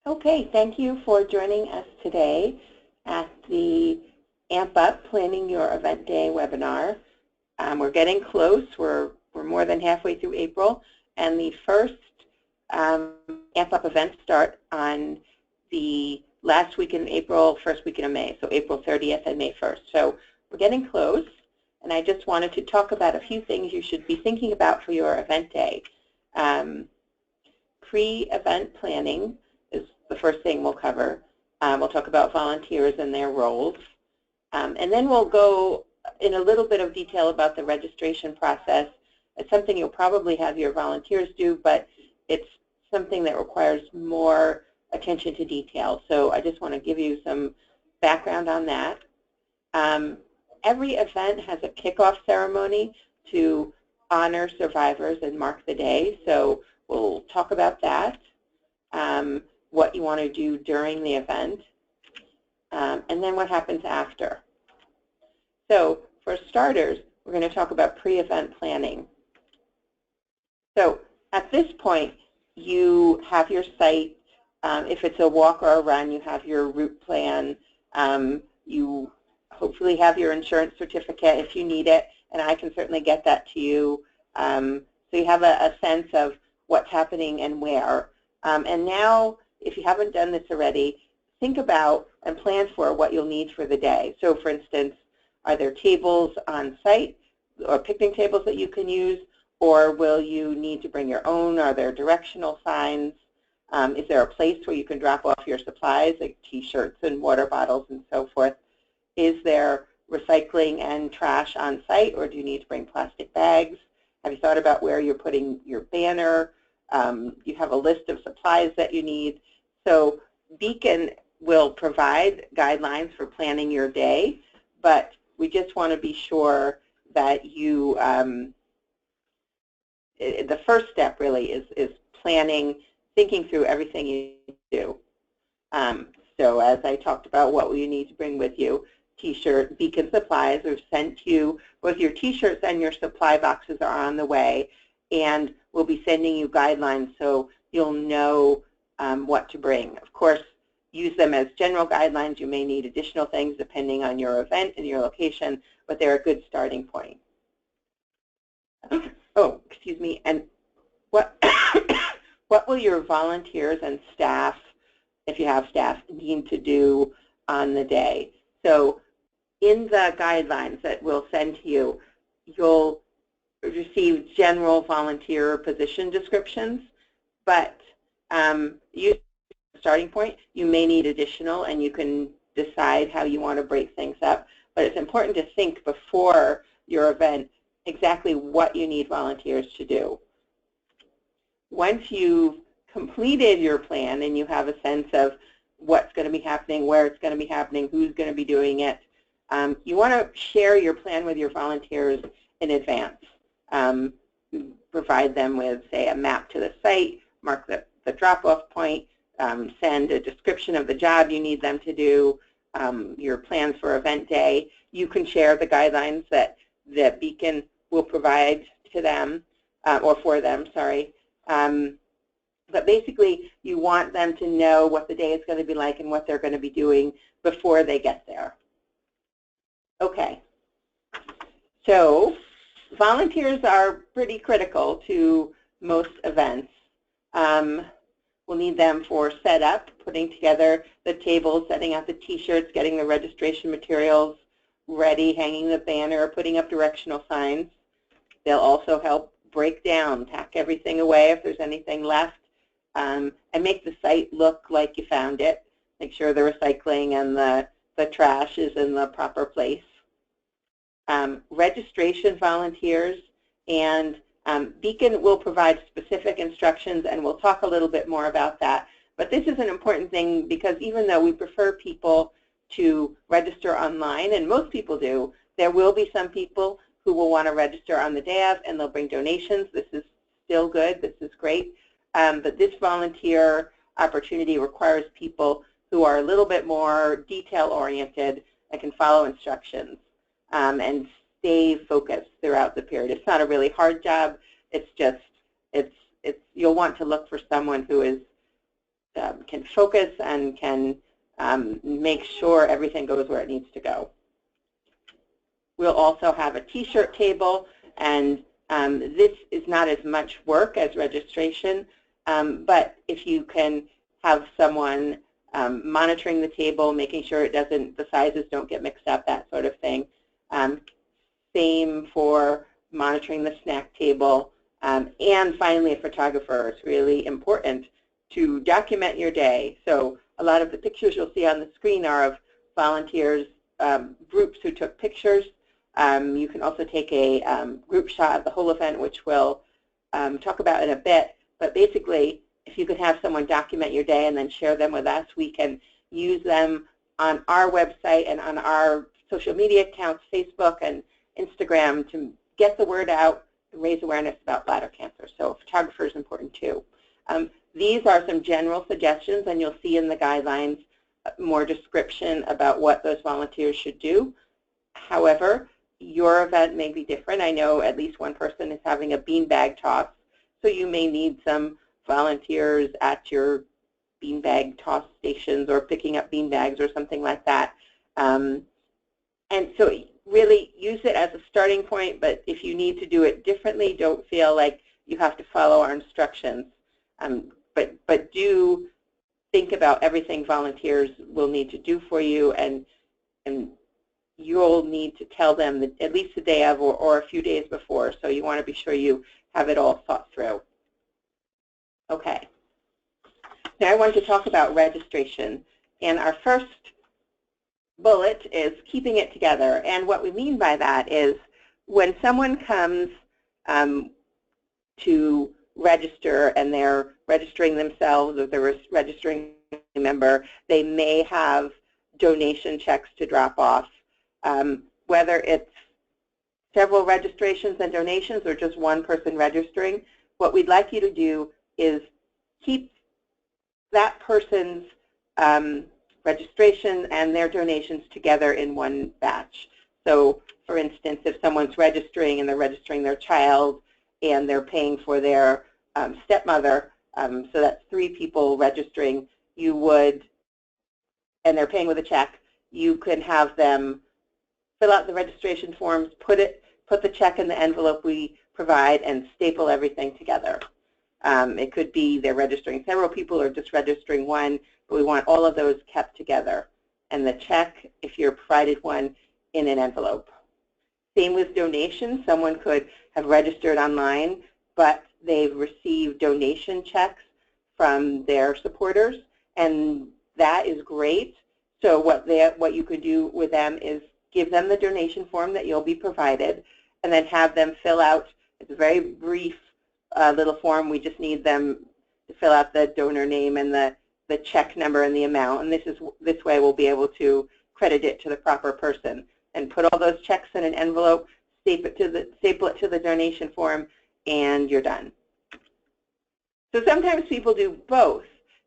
Okay, thank you for joining us today at the Amp Up Planning Your Event Day webinar. We're getting close. We're more than halfway through April, and the first Amp Up events start on the last week in April, first weekend of May, so April 30th and May 1st. So we're getting close, and I just wanted to talk about a few things you should be thinking about for your event day. Pre-event planning is the first thing we'll cover. We'll talk about volunteers and their roles. And then we'll go in a little bit of detail about the registration process. It's something you'll probably have your volunteers do, but it's something that requires more attention to detail. So I just want to give you some background on that. Every event has a kickoff ceremony to honor survivors and mark the day. So we'll talk about that, what you want to do during the event, and then what happens after. So for starters, we're going to talk about pre-event planning. So at this point, you have your site. If it's a walk or a run, you have your route plan. You hopefully have your insurance certificate if you need it, and I can certainly get that to you. So you have a sense of what's happening and where. And now, if you haven't done this already, think about and plan for what you'll need for the day. So for instance, are there tables on site or picnic tables that you can use, or will you need to bring your own? Are there directional signs? Is there a place where you can drop off your supplies, like T-shirts and water bottles and so forth? Is there recycling and trash on site, or do you need to bring plastic bags? Have you thought about where you're putting your banner? You have a list of supplies that you need. So Beacon will provide guidelines for planning your day, but we just want to be sure that you, the first step really is planning, thinking through everything you do. So as I talked about, what will you need to bring with you? T-shirt, Beacon supplies are sent you. Both your T-shirts and your supply boxes are on the way, and we'll be sending you guidelines so you'll know what to bring. Of course, use them as general guidelines. You may need additional things depending on your event and your location, but they're a good starting point. Oh, excuse me. And what what will your volunteers and staff, if you have staff, need to do on the day? So in the guidelines that we'll send to you, you'll receive general volunteer position descriptions, but you starting point, you may need additional, and you can decide how you want to break things up. But it's important to think before your event exactly what you need volunteers to do. Once you've completed your plan and you have a sense of what's going to be happening, where it's going to be happening, who's going to be doing it, you want to share your plan with your volunteers in advance. Provide them with, say, a map to the site, mark the drop-off point, send a description of the job you need them to do, your plans for event day. You can share the guidelines that Beacon will provide to them, or for them, sorry. But basically, you want them to know what the day is going to be like and what they're going to be doing before they get there. Okay. So volunteers are pretty critical to most events. We'll need them for setup, putting together the tables, setting out the T-shirts, getting the registration materials ready, hanging the banner, putting up directional signs. They'll also help break down, pack everything away if there's anything left, and make the site look like you found it. Make sure the recycling and the trash is in the proper place. Registration volunteers, and Beacon will provide specific instructions, and we'll talk a little bit more about that. But this is an important thing because even though we prefer people to register online, and most people do, there will be some people who will want to register on the day of, and they'll bring donations. This is still good. This is great. But this volunteer opportunity requires people who are a little bit more detail-oriented and can follow instructions and stay focused throughout the period. It's not a really hard job. It's just, you'll want to look for someone who is can focus and can make sure everything goes where it needs to go. We'll also have a t-shirt table, and this is not as much work as registration, but if you can have someone monitoring the table, making sure the sizes don't get mixed up, that sort of thing. Same for monitoring the snack table. And finally, a photographer. It's really important to document your day. So a lot of the pictures you'll see on the screen are of volunteers, groups who took pictures. You can also take a group shot of the whole event, which we'll talk about in a bit. But basically, if you could have someone document your day and then share them with us, we can use them on our website and on our social media accounts, Facebook and Instagram, to get the word out and raise awareness about bladder cancer. So photographer is important too. These are some general suggestions, and you'll see in the guidelines more description about what those volunteers should do. However, your event may be different. I know at least one person is having a beanbag toss, so you may need some volunteers at your beanbag toss stations or picking up beanbags or something like that. And so really use it as a starting point, but if you need to do it differently, don't feel like you have to follow our instructions. But do think about everything volunteers will need to do for you, and you'll need to tell them that at least the day of or a few days before, so you want to be sure you have it all thought through. Okay. Now I want to talk about registration, and our first bullet is keeping it together. And what we mean by that is when someone comes to register and they're registering themselves or they're registering a member, they may have donation checks to drop off. Whether it's several registrations and donations or just one person registering, what we'd like you to do is keep that person's registration and their donations together in one batch. So for instance, if someone's registering and they're registering their child and they're paying for their stepmother, so that's 3 people registering, you would, and they're paying with a check, you can have them fill out the registration forms, put the check in the envelope we provide, and staple everything together. It could be they're registering several people or just registering one, but we want all of those kept together. And the check, if you're provided one, in an envelope. Same with donations. Someone could have registered online, but they've received donation checks from their supporters, and that is great. So what you could do with them is give them the donation form that you'll be provided, and then have them fill out, it's a very brief little form. We just need them to fill out the donor name and the check number and the amount, and this way we'll be able to credit it to the proper person. And put all those checks in an envelope, staple it to the donation form, and you're done. So sometimes people do both.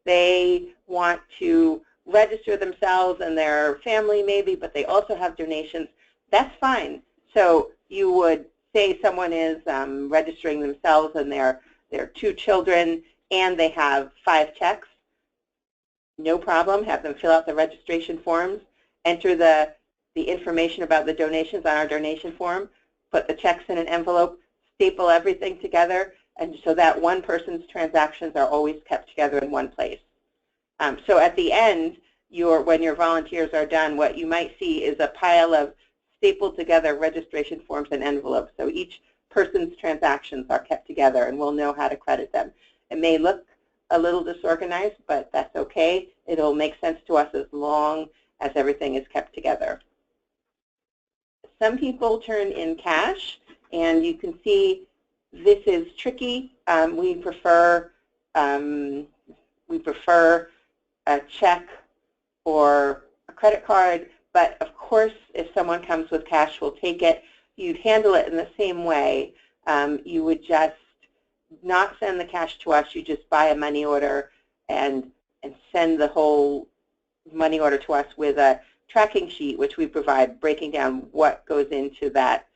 They want to register themselves and their family maybe, but they also have donations. That's fine. So you would say someone is registering themselves and their 2 children, and they have 5 checks. No problem. Have them fill out the registration forms, enter the information about the donations on our donation form, put the checks in an envelope, staple everything together, and so that one person's transactions are always kept together in one place. So at the end, when your volunteers are done, what you might see is a pile of stapled together registration forms and envelopes. So each person's transactions are kept together, and we'll know how to credit them. It may look a little disorganized, but that's okay. It'll make sense to us as long as everything is kept together. Some people turn in cash, and you can see this is tricky. We prefer a check or a credit card, but of course, if someone comes with cash, we'll take it. You'd handle it in the same way. You would just not send the cash to us. You just buy a money order and send the whole money order to us with a tracking sheet, which we provide, breaking down what goes into that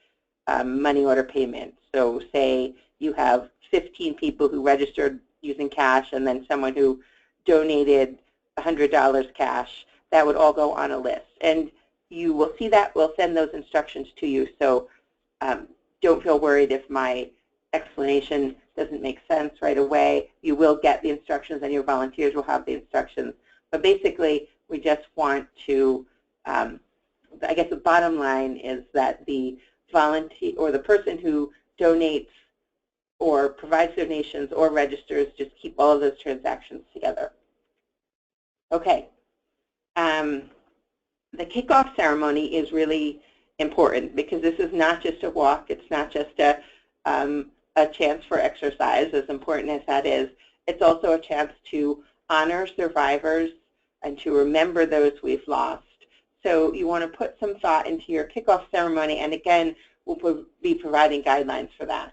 money order payment. So say you have 15 people who registered using cash and then someone who donated $100 cash, that would all go on a list. And you will see that. We'll send those instructions to you. So don't feel worried if my explanation doesn't make sense right away. You will get the instructions, and your volunteers will have the instructions. But basically, we just want to, I guess the bottom line is that the volunteer or the person who donates or provides donations or registers, just keep all of those transactions together. Okay. The kickoff ceremony is really important because this is not just a walk. It's not just a chance for exercise, as important as that is. It's also a chance to honor survivors and to remember those we've lost. So you want to put some thought into your kickoff ceremony, and again, we'll be providing guidelines for that.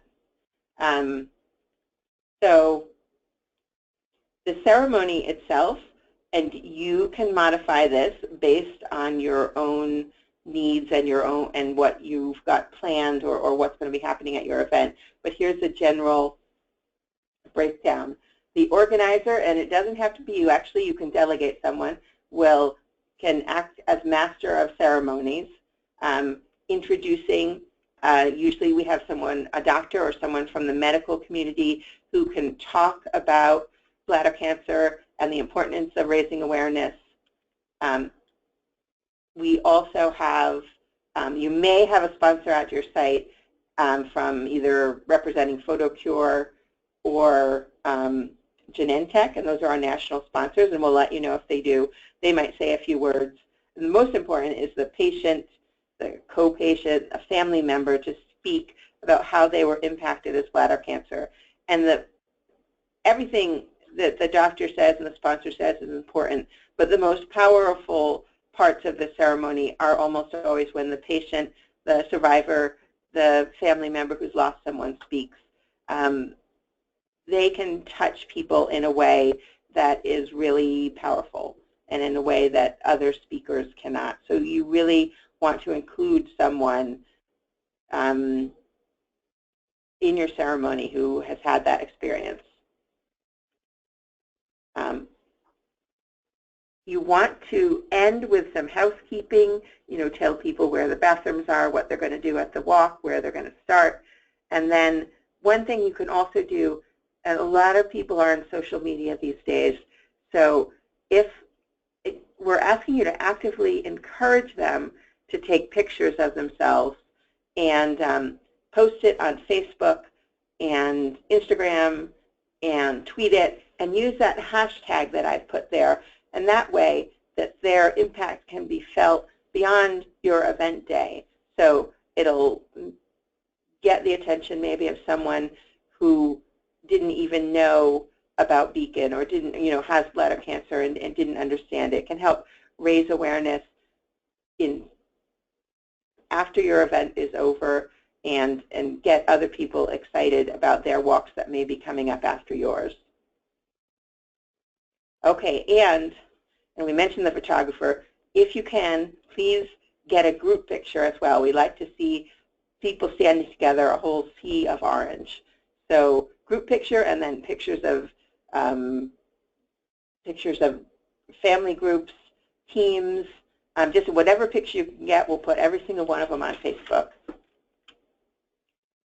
So the ceremony itself, and you can modify this based on your own needs and your own and what you've got planned or what's going to be happening at your event. But here's a general breakdown. The organizer, and it doesn't have to be you, actually you can delegate someone, can act as master of ceremonies, introducing, usually we have someone, a doctor or someone from the medical community who can talk about bladder cancer and the importance of raising awareness. We also have, you may have a sponsor at your site from either representing PhotoCure or Genentech, and those are our national sponsors, and we'll let you know if they do. They might say a few words. And the most important is the patient, the co-patient, a family member to speak about how they were impacted as bladder cancer. And everything that the doctor says and the sponsor says is important, but the most powerful parts of the ceremony are almost always when the patient, the survivor, the family member who's lost someone speaks. They can touch people in a way that is really powerful and in a way that other speakers cannot. So you really want to include someone in your ceremony who has had that experience. You want to end with some housekeeping, tell people where the bathrooms are, what they're going to do at the walk, where they're going to start. And then one thing you can also do, and a lot of people are on social media these days, so we're asking you to actively encourage them to take pictures of themselves and post it on Facebook and Instagram and tweet it and use that hashtag that I've put there. And that way that their impact can be felt beyond your event day. So it'll get the attention maybe of someone who didn't even know about Beacon or didn't, has bladder cancer and didn't understand it. It can help raise awareness after your event is over and get other people excited about their walks that may be coming up after yours. Okay, and we mentioned the photographer. If you can, please get a group picture as well. We like to see people standing together, a whole sea of orange. So group picture, and then pictures of family groups, teams, just whatever picture you can get. We'll put every single one of them on Facebook.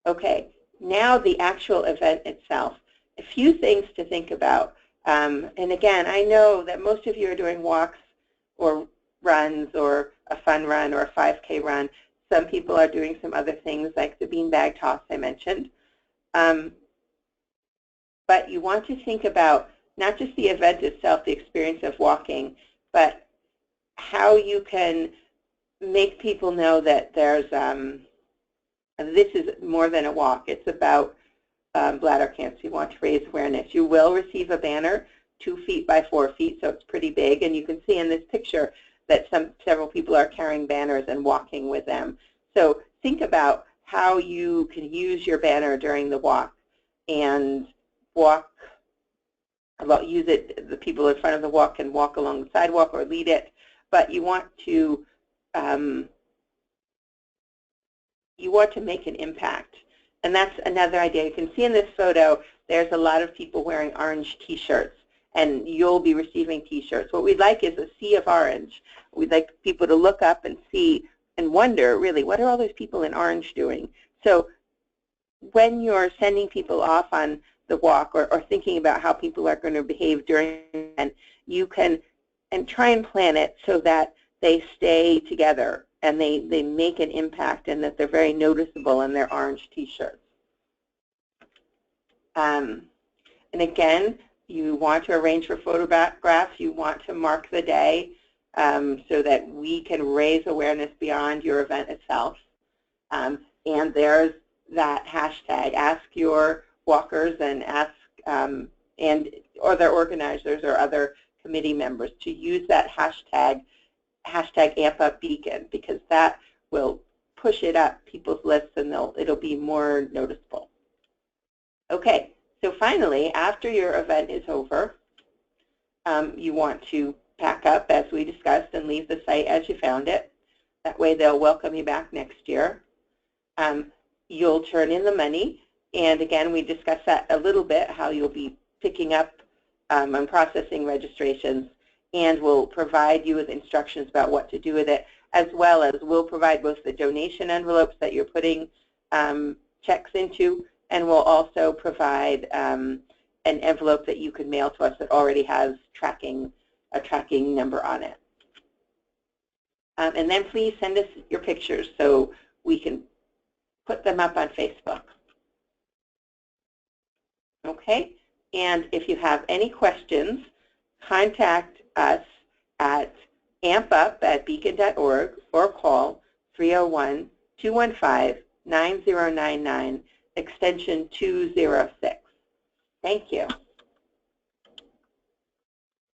Okay, now the actual event itself. A few things to think about. And again, I know that most of you are doing walks or runs or a fun run or a 5K run. Some people are doing some other things like the beanbag toss I mentioned. But you want to think about not just the event itself, the experience of walking, but how you can make people know that there's, this is more than a walk. It's about bladder cancer. You want to raise awareness. You will receive a banner 2 feet by 4 feet, so it's pretty big. And you can see in this picture that several people are carrying banners and walking with them. So think about how you can use your banner during the walk and use it. The people in front of the walk can walk along the sidewalk or lead it, but you want to make an impact. And that's another idea. You can see in this photo, there's a lot of people wearing orange T-shirts. and you'll be receiving T-shirts. What we'd like is a sea of orange. We'd like people to look up and see and wonder, really, what are all those people in orange doing? So when you're sending people off on the walk or thinking about how people are going to behave during it, you can try and plan it so that they stay together and they make an impact and that they're very noticeable in their orange T-shirts. And again, you want to arrange for photographs. You want to mark the day so that we can raise awareness beyond your event itself. And there's that hashtag. Ask your walkers and ask and other organizers or other committee members to use that hashtag #AmpUpBeacon, because that will push it up people's lists and it'll be more noticeable. Okay, so finally, after your event is over, you want to pack up, as we discussed, and leave the site as you found it. That way they'll welcome you back next year. You'll turn in the money, and again, we discussed that a little bit, how you'll be picking up and processing registrations, and we'll provide you with instructions about what to do with it, as well as we'll provide both the donation envelopes that you're putting checks into, and we'll also provide an envelope that you can mail to us that already has a tracking number on it. And then please send us your pictures so we can put them up on Facebook. Okay, and if you have any questions, contact us at ampup@beacon.org or call 301-215-9099, extension 206. Thank you.